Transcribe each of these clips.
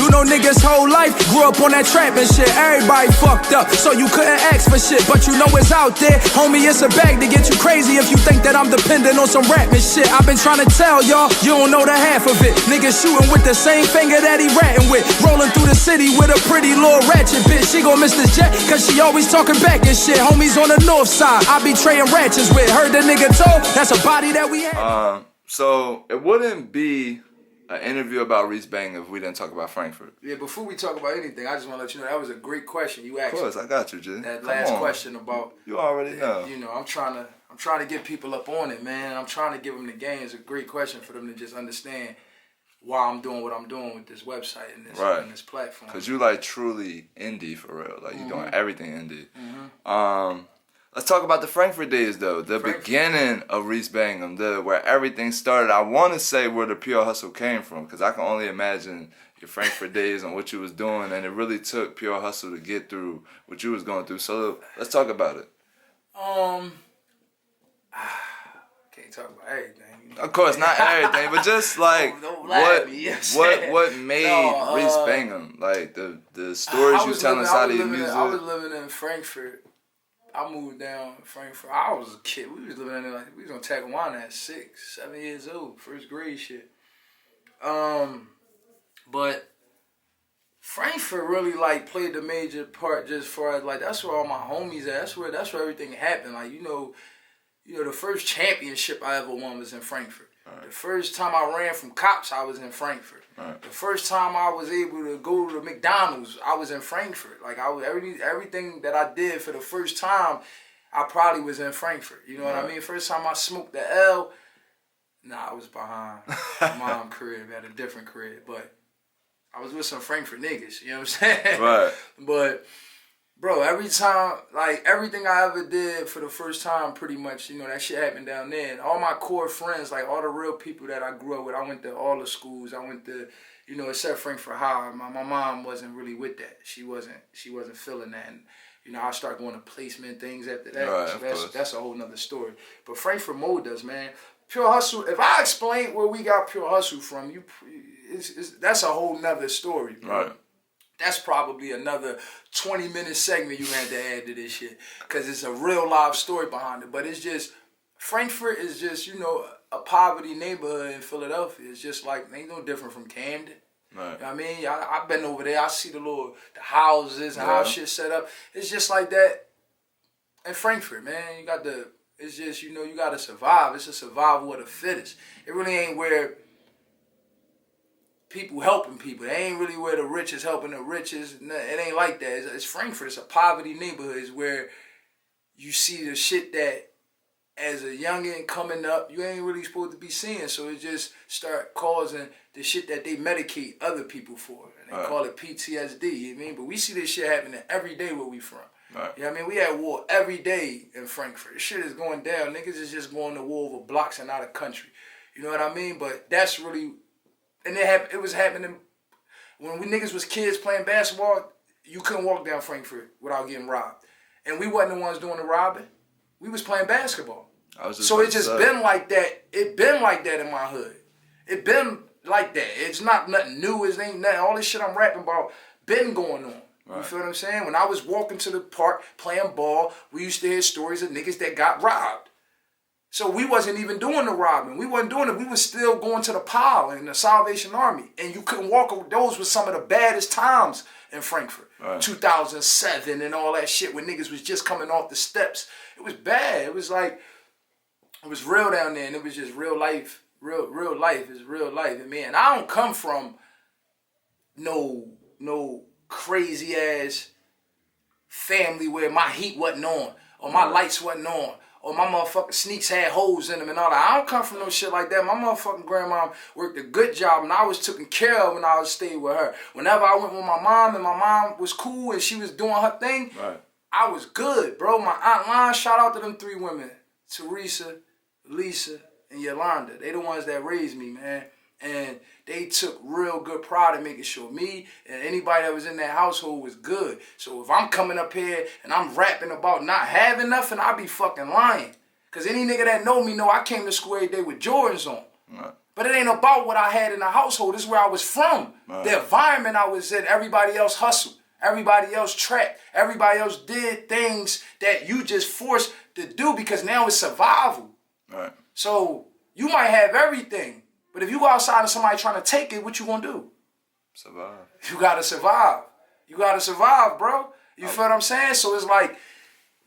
You know niggas whole life grew up on that trap and shit. Everybody fucked up, so you couldn't ask for shit. But you know it's out there, homie, it's a bag to get you crazy if you think that I'm dependent on some rap and shit. I've been trying to tell y'all, you don't know the half of it. Niggas shooting with the same finger that he ratting with. Rolling through the city with a pretty little ratchet bitch. She gon' miss this jet, cause she always talking back and shit. Homies on the north side, I be trading ratchets with. Heard the nigga told, that's a body that we had. So it wouldn't be an interview about Reese Bangem if we didn't talk about Frankford. Yeah, before we talk about anything, I just want to let you know that was a great question you asked. Of course, I got you, Jay. That last question about you already know. You know, I'm trying to get people up on it, man. I'm trying to give them the game. It's a great question for them to just understand why I'm doing what I'm doing with this website and this and this platform. Cause you like truly indie for real. Like you doing everything indie. Let's talk about the Frankford days though. The beginning of Reese Bangem, where everything started. I want to say where the pure hustle came from, cause I can only imagine your Frankford days and what you was doing, and it really took pure hustle to get through what you was going through. So let's talk about it. Can't talk about everything. Of course, not everything, but just like what made Reese Bangem, like the stories you tell inside of your music. I was living in Frankfurt. I moved down to Frankfurt. I was a kid. We was living in there like we was on Tacawana at 6, 7 years old, first grade shit. But Frankfurt really like played the major part just for like that's where all my homies at. That's where everything happened. Like you know, the first championship I ever won was in Frankfurt. Right. The first time I ran from cops, I was in Frankfurt. Right. The first time I was able to go to McDonald's, I was in Frankfurt. Like everything that I did for the first time, I probably was in Frankfurt. You know what I mean? First time I smoked the L, I was behind my mom crib at a different crib, but I was with some Frankfurt niggas. You know what I'm saying? Right. But bro, every time, like everything I ever did for the first time, pretty much, you know, that shit happened down there. And all my core friends, like all the real people that I grew up with, I went to all the schools. I went to, you know, except Frankfurt High. My mom wasn't really with that. She wasn't feeling that. And, you know, I started going to placement things after that. Right, so that's a whole nother story. But Frankfurt Mode does, man. Pure Hustle, if I explain where we got Pure Hustle from, that's a whole nother story, bro. Right. That's probably another 20-minute segment you had to add to this shit. Because it's a real live story behind it. But it's just, Frankfurt is just, you know, a poverty neighborhood in Philadelphia. It's just like, ain't no different from Camden. Right. You know what I mean? I've been over there. I see the houses and how shit set up. It's just like that in Frankfurt, man. It's just, you know, you got to survive. It's a survival of the fittest. It really ain't where people helping people. It ain't really where the rich is helping the richest. It ain't like that. It's Frankfurt. It's a poverty neighborhood. It's where you see the shit that as a youngin' coming up, you ain't really supposed to be seeing. So it just start causing the shit that they medicate other people for. And they call it PTSD, you know what I mean? But we see this shit happening every day where we from. Right. You know what I mean? We at war every day in Frankfurt. Shit is going down. Niggas is just going to war over blocks and out of country. You know what I mean? But that's really... And it was happening when we niggas was kids playing basketball. You couldn't walk down Frankfurt without getting robbed, and we wasn't the ones doing the robbing. We was playing basketball. So it just been like that. It been like that in my hood. It been like that. It's not nothing new. It ain't nothing. All this shit I'm rapping about been going on. Right. You feel what I'm saying? When I was walking to the park playing ball, we used to hear stories of niggas that got robbed. So we wasn't even doing the robbing. We wasn't doing it. We was still going to the pile in the Salvation Army. And you couldn't walk. Those were some of the baddest times in Frankfurt. Right. 2007 and all that shit when niggas was just coming off the steps. It was bad. It was like, it was real down there and it was just real life. Real life is real life. And man, I don't come from no crazy ass family where my heat wasn't on or my lights wasn't on. Or my motherfucking sneaks had holes in them and all that. I don't come from no shit like that. My motherfucking grandma worked a good job and I was taken care of when I was staying with her. Whenever I went with my mom and my mom was cool and she was doing her thing, I was good, bro. My Aunt Lon, shout out to them 3 women. Teresa, Lisa, and Yolanda. They the ones that raised me, man. And they took real good pride in making sure me and anybody that was in that household was good. So if I'm coming up here and I'm rapping about not having nothing, I be fucking lying. Because any nigga that know me know I came to school every day with Jordans on. Right. But it ain't about what I had in the household. This is where I was from. Right. The environment I was in, everybody else hustled. Everybody else trapped. Everybody else did things that you just forced to do because now it's survival. Right. So you might have everything, but if you go outside and somebody trying to take it, what you gonna do? Survive. You gotta survive. You gotta survive, bro. You feel what I'm saying? So it's like,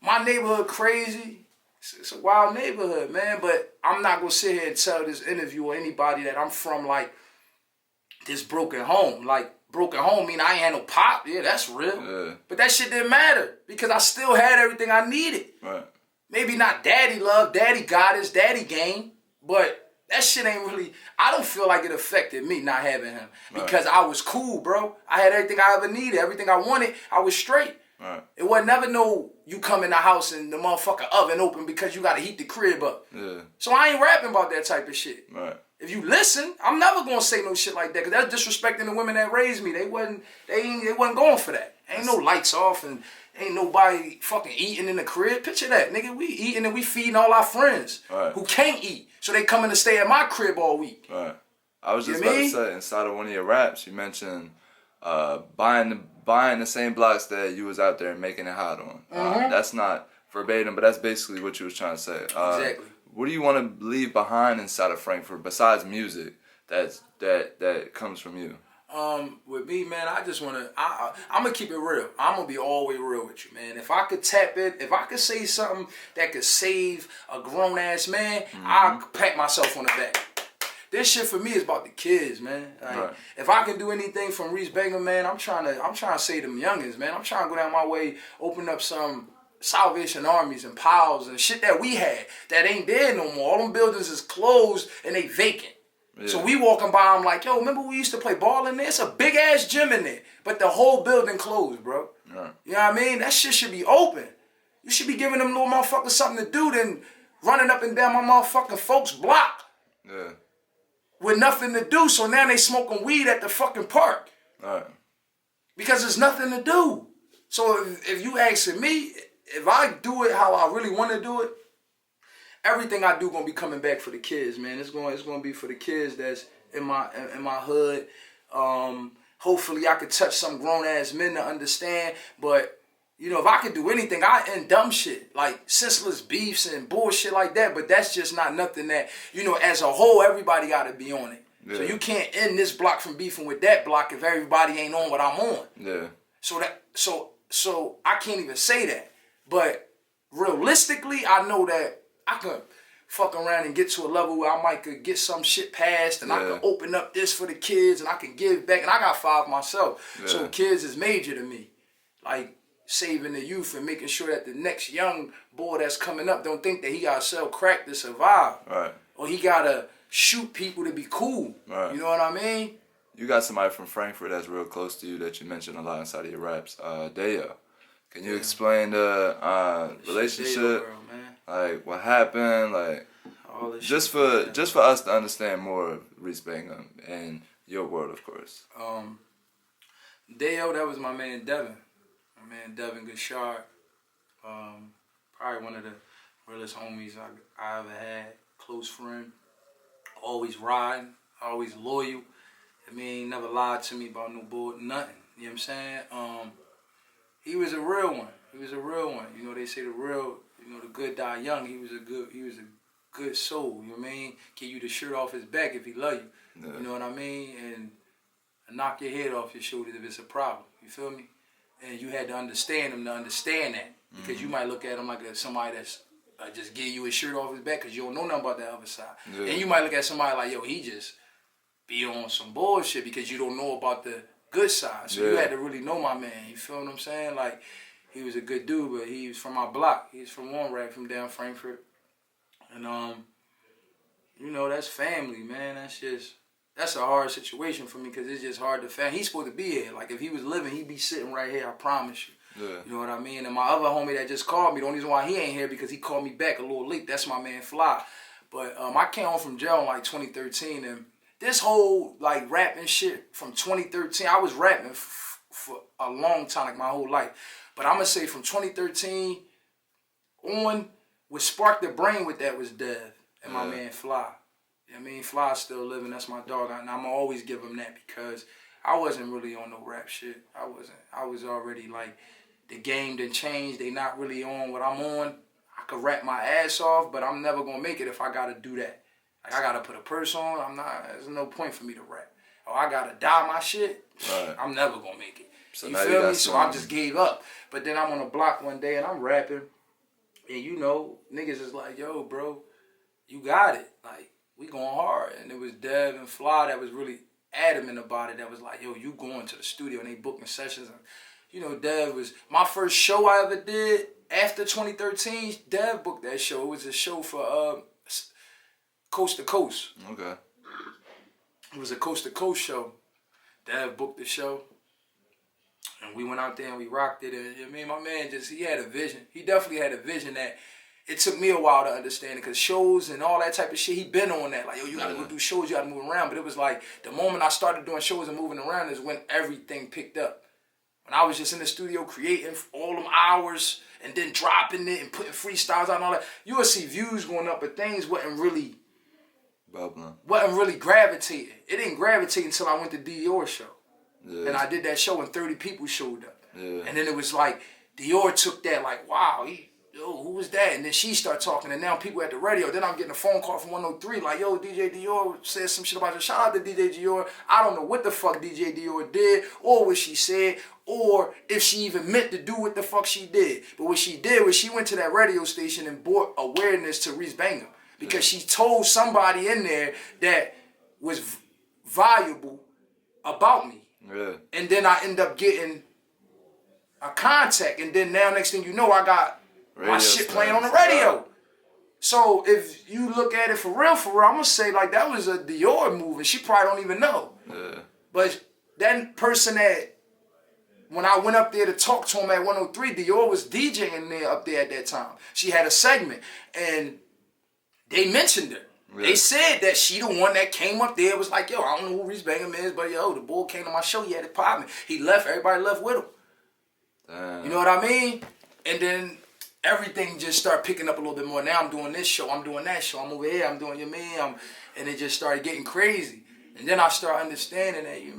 my neighborhood crazy. It's a wild neighborhood, man. But I'm not gonna sit here and tell this interview or anybody that I'm from like this broken home. Like, broken home mean I ain't had no pop. Yeah, that's real. Yeah. But that shit didn't matter because I still had everything I needed. Right. Maybe not daddy love, daddy goddess, daddy game, but that shit ain't really, I don't feel like it affected me not having him because I was cool, bro. I had everything I ever needed, everything I wanted, I was straight. Right. It was never no, you come in the house and the motherfucking oven open because you gotta heat the crib up. Yeah. So I ain't rapping about that type of shit. Right. If you listen, I'm never gonna say no shit like that because that's disrespecting the women that raised me. They wasn't going for that. Ain't no lights off and ain't nobody fucking eating in the crib. Picture that, nigga. We eating and we feeding all our friends who can't eat. So they coming to stay at my crib all week. Right. I was just about to say, inside of one of your raps, you mentioned buying the same blocks that you was out there and making it hot on. That's not verbatim, but that's basically what you was trying to say. Exactly. What do you want to leave behind inside of Frankford besides music that comes from you? With me, man, I just want to, I'm going to keep it real. I'm going to be all the way real with you, man. If I could tap it, if I could say something that could save a grown-ass man, I'll pat myself on the back. This shit for me is about the kids, man. Like, if I can do anything from Reese Bangem, man, I'm trying to say them youngins, man. I'm trying to go down my way, open up some Salvation Armies and POWs and shit that we had that ain't there no more. All them buildings is closed and they vacant. Yeah. So we walking by, I'm like, yo, remember we used to play ball in there? It's a big ass gym in there, but the whole building closed, bro. Yeah. You know what I mean? That shit should be open. You should be giving them little motherfuckers something to do than running up and down my motherfucking folks' block. Yeah. With nothing to do, so now they smoking weed at the fucking park. Right. Because there's nothing to do. So if you asking me, if I do it how I really want to do it, everything I do gonna be coming back for the kids, man. It's gonna be for the kids that's in my hood. Hopefully I could touch some grown ass men to understand. But you know, if I could do anything, I end dumb shit like senseless beefs and bullshit like that. But that's just not nothing that, you know, as a whole, everybody gotta be on it. Yeah. So you can't end this block from beefing with that block if everybody ain't on what I'm on. Yeah. So I can't even say that. But realistically, I know that I could fuck around and get to a level where I might could get some shit passed and I could open up this for the kids and I can give back. And I got 5 myself. Yeah. So kids is major to me. Like saving the youth and making sure that the next young boy that's coming up don't think that he gotta sell crack to survive. Right. Or he gotta shoot people to be cool. Right. You know what I mean? You got somebody from Frankford that's real close to you that you mentioned a lot inside of your raps. Deo. Can you explain the relationship? World, man. Like what happened? Like just for us to understand more of Reese Bangem and your world, of course. Deo, that was my man Devin. My man Devin Gashard. Probably one of the realest homies I ever had. Close friend. Always riding. Always loyal. I mean, never lied to me about no bull, nothing. You know what I'm saying? He was a real one. He was a real one. You know, they say the good die young. He was a good soul. You know what I mean? Give you the shirt off his back if he love you. Yeah. You know what I mean? And knock your head off your shoulders if it's a problem. You feel me? And you had to understand him to understand that. Because you might look at him like somebody that's just give you his shirt off his back because you don't know nothing about that other side. Yeah. And you might look at somebody like, yo, he just be on some bullshit because you don't know about the good side. So you had to really know my man. You feel what I'm saying? Like, he was a good dude, but he was from my block. He's from one rack from down Frankford. And, you know, that's family, man. That's a hard situation for me because it's just hard to find. He's supposed to be here. Like, if he was living, he'd be sitting right here, I promise you. Yeah. You know what I mean? And my other homie that just called me, the only reason why he ain't here because he called me back a little late. That's my man Fly. But I came home from jail in like 2013, and this whole like rapping shit from 2013, I was rapping for a long time, like my whole life. But I'm gonna say from 2013 on, what sparked the brain with that was Dev and my man Fly. I mean, Fly's still living. That's my dog, and I'm always give him that because I wasn't really on no rap shit. I wasn't. I was already like, the game done changed. They not really on what I'm on. I could rap my ass off, but I'm never gonna make it if I gotta do that. Like I gotta put a purse on. I'm not. There's no point for me to rap. Or I gotta dye my shit. Right. I'm never gonna make it. So you feel me? So I just gave up. But then I'm on a block one day and I'm rapping, and you know, niggas is like, yo, bro, you got it. Like, we going hard. And it was Dev and Fly that was really adamant about it. That was like, yo, you going to the studio, and they booked me sessions. And, you know, Dev was my first show I ever did after 2013. Dev booked that show. It was a show for Coast to Coast. Okay. It was a Coast to Coast show. Dev booked the show. And we went out there and we rocked it. And I mean, my man he had a vision. He definitely had a vision that it took me a while to understand it, because shows and all that type of shit, he been on that. Like, yo, you gotta go do shows, you gotta move around. But it was like, the moment I started doing shows and moving around is when everything picked up. When I was just in the studio creating all them hours and then dropping it and putting freestyles out and all that, you would see views going up, but things wasn't really gravitating. It didn't gravitate until I went to Dior's show. Yeah. And I did that show and 30 people showed up. Yeah. And then it was like, Dior took that like, wow, who was that? And then she started talking, and now people at the radio. Then I'm getting a phone call from 103 like, yo, DJ Dior said some shit about you. Shout out to DJ Dior. I don't know what the fuck DJ Dior did, or what she said, or if she even meant to do what the fuck she did. But what she did was she went to that radio station and brought awareness to Reese Bangem, because she told somebody in there that was valuable about me. Yeah. And then I end up getting a contact, and then now next thing you know, I got my shit playing on the radio. So if you look at it for real, I'm gonna say like that was a Dior move, and she probably don't even know. Yeah. But that person that, when I went up there to talk to him at 103, Dior was DJing there up there at that time. She had a segment, and they mentioned her. Yeah. They said that she the one that came up there, was like, yo, I don't know who Reese Bangem is, but yo, the boy came to my show, he had it popping. He left, everybody left with him. Damn. You know what I mean? And then everything just started picking up a little bit more. Now I'm doing this show, I'm doing that show, I'm over here, I'm doing, and it just started getting crazy. And then I started understanding that, you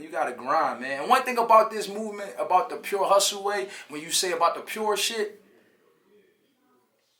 gotta grind, man. And one thing about this movement, about the pure hustle way, when you say about the pure shit,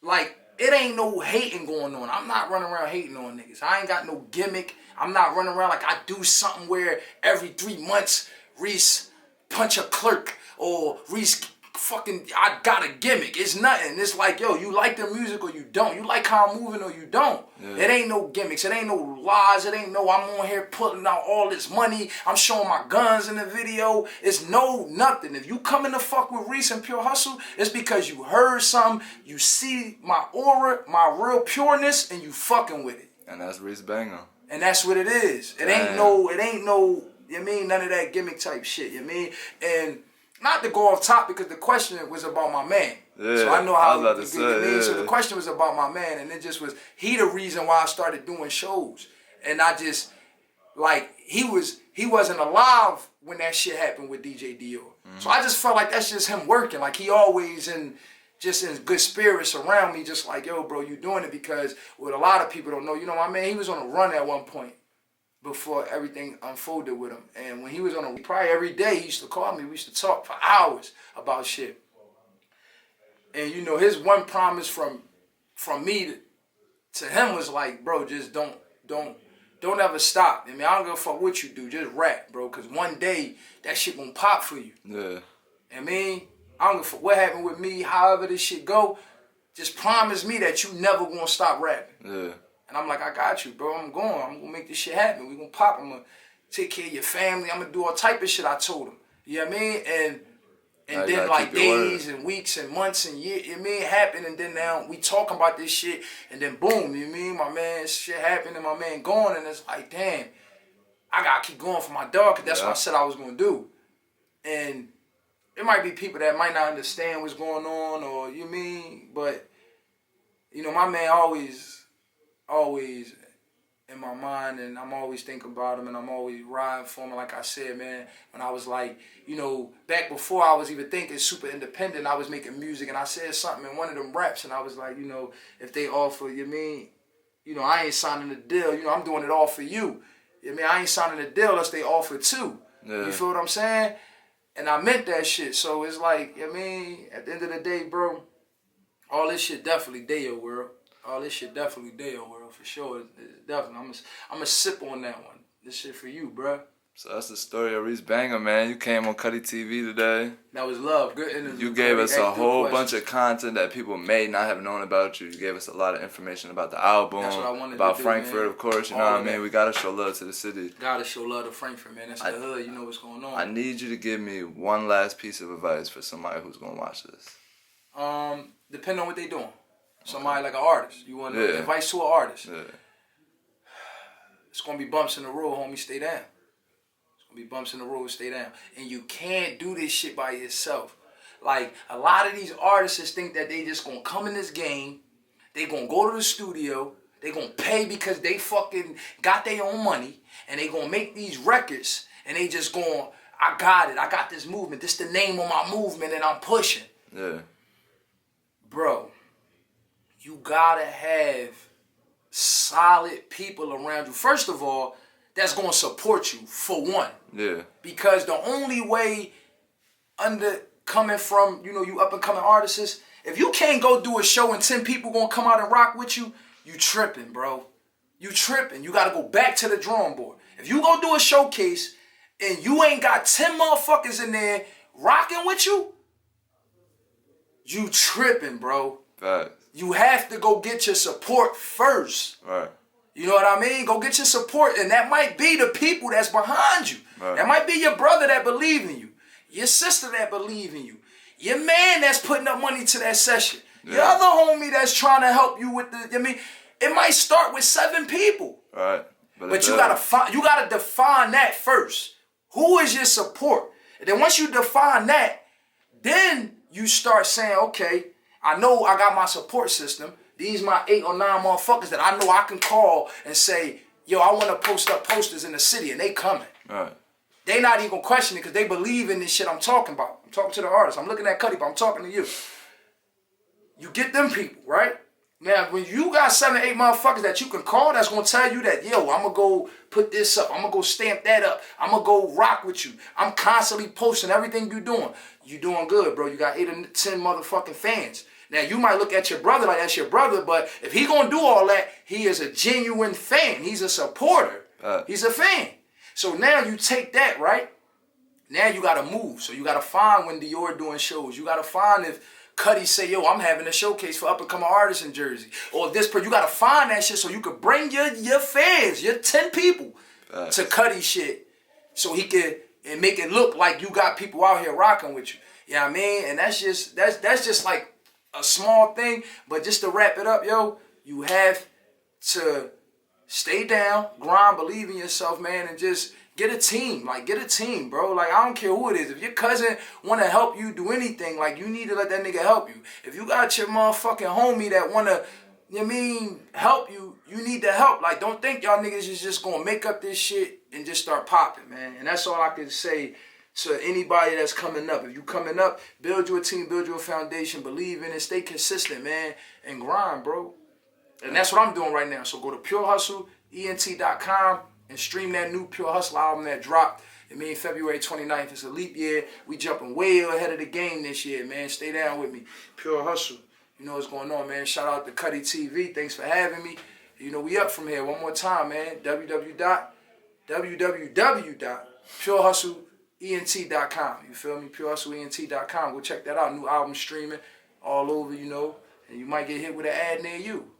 like, it ain't no hating going on. I'm not running around hating on niggas. I ain't got no gimmick. I'm not running around like I do something where every 3 months, Reese punch a clerk, or Reese fucking, I got a gimmick. It's nothing. It's like, yo, you like the music or you don't. You like how I'm moving or you don't. Yeah. It ain't no gimmicks. It ain't no lies. It ain't no I'm on here putting out all this money. I'm showing my guns in the video. It's no nothing. If you come in the fuck with Reese and Pure Hustle, it's because you heard something, you see my aura, my real pureness, and you fucking with it. And that's Reese Bangem. And that's what it is. It ain't no, none of that gimmick type shit, And not to go off top, because the question was about my man. Yeah, so I know how So the question was about my man, and it just was, he the reason why I started doing shows. And I just, like, he wasn't alive when that shit happened with DJ Dior. Mm-hmm. So I just felt like that's just him working. Like, he always in good spirits around me, just like, yo, bro, you doing it, because what a lot of people don't know, my man, he was on a run at one point before everything unfolded with him. And when he was on probably every day, he used to call me. We used to talk for hours about shit. And his one promise from me to him was like, bro, just don't ever stop. I don't give a fuck what you do, just rap, bro, because one day that shit gonna pop for you. Yeah. I don't give a fuck what happened with me, however this shit go, just promise me that you never gonna stop rapping. Yeah. And I'm like, I got you, bro. I'm going to make this shit happen. We gonna pop. I'm gonna take care of your family. I'm gonna do all type of shit I told him. You know what I mean? And then like days and weeks and months and years, happened. And then now we talking about this shit. And then boom, my man, shit happened and my man gone. And it's like, damn, I gotta keep going for my dog, because that's what I said I was gonna do. And there might be people that might not understand what's going on, or but my man always in my mind, and I'm always thinking about him, and I'm always riding for him. Like I said, man, when I was like, back before I was even thinking super independent, I was making music, and I said something in one of them raps, and I was like, if they offer, You know, I ain't signing a deal. You know, I'm doing it all for you. I mean, I ain't signing a deal unless they offer too. Yeah. You feel what I'm saying? And I meant that shit. So it's like, I mean, at the end of the day, bro, all this shit definitely day your world. All this shit definitely day your world for sure. It's definitely. I'm gonna sip on that one. This shit for you, bro. So that's the story of Reese Bangem, man. You came on Cutty TV today. That was love. Good interview. You gave us a whole bunch of content that people may not have known about you. You gave us a lot of information about the album, That's what I wanted about to do, Frankford, man. of course. You All know what of I mean? that. We gotta show love to the city. Gotta show love to Frankford, man. That's the hood. You know what's going on. I need you to give me one last piece of advice for somebody who's gonna watch this. Depending on what they doing. Somebody like an artist. You want advice to an artist. Yeah. It's gonna be bumps in the road, homie. Stay down. Be bumps in the road, stay down. And you can't do this shit by yourself. Like, a lot of these artists think that they just gonna come in this game, they gonna go to the studio, they gonna pay because they fucking got their own money, and they gonna make these records, and they just going, I got this movement, this the name of my movement, and I'm pushing. Yeah. Bro, you gotta have solid people around you. First of all, that's gonna support you, for one. Yeah. Because the only way coming from, you know, you up and coming artists, if you can't go do a show and 10 people gonna come out and rock with you, you tripping, bro. You tripping. You gotta go back to the drawing board. If you go do a showcase and you ain't got 10 motherfuckers in there rocking with you, you tripping, bro. Facts. You have to go get your support first. Right. You know what I mean? Go get your support, and that might be the people that's behind you. Right. That might be your brother that believe in you, your sister that believe in you, your man that's putting up money to that session, your other homie that's trying to help you with the. I mean, it might start with 7 people, Right. but you gotta define that first. Who is your support? And then once you define that, then you start saying, okay, I know I got my support system. These my 8 or 9 motherfuckers that I know I can call and say, yo, I want to post up posters in the city, and they coming. Right. They not even questioning because they believe in this shit I'm talking about. I'm talking to the artist. I'm looking at Cutty, but I'm talking to you. You get them people, right? Now, when you got 7, 8 motherfuckers that you can call, that's going to tell you that, yo, I'm going to go put this up. I'm going to go stamp that up. I'm going to go rock with you. I'm constantly posting everything you doing. You doing good, bro. You got 8 or 10 motherfucking fans. Now, you might look at your brother like that's your brother, but if he going to do all that, he is a genuine fan. He's a supporter. He's a fan. So now you take that, right? Now you got to move. So you got to find when Dior doing shows. You got to find if Cutty say, yo, I'm having a showcase for up-and-coming artists in Jersey. Or this, you got to find that shit so you could bring your fans, your 10 people to Cutty shit so he could and make it look like you got people out here rocking with you. You know what I mean? And that's just like a small thing, but just to wrap it up, yo, you have to stay down, grind, believe in yourself, man, and just get a team. Like, get a team, bro. Like, I don't care who it is. If your cousin want to help you do anything, like, you need to let that nigga help you. If you got your motherfucking homie that want to, you know what I mean, help you, you need to help. Like, don't think y'all niggas is just going to make up this shit and just start popping, man. And that's all I can say to anybody that's coming up. If you coming up, build your team, build your foundation, believe in it, stay consistent, man, and grind, bro. And that's what I'm doing right now. So go to purehustleent.com and stream that new Pure Hustle album that dropped. I mean, February 29th. It's a leap year. We jumping way ahead of the game this year, man. Stay down with me. Pure Hustle. You know what's going on, man. Shout out to Cutty TV. Thanks for having me. You know, we up from here. One more time, man. www.purehustleent.com. You feel me? Purehustleent.com. Go check that out. New album streaming all over, you know. And you might get hit with an ad near you.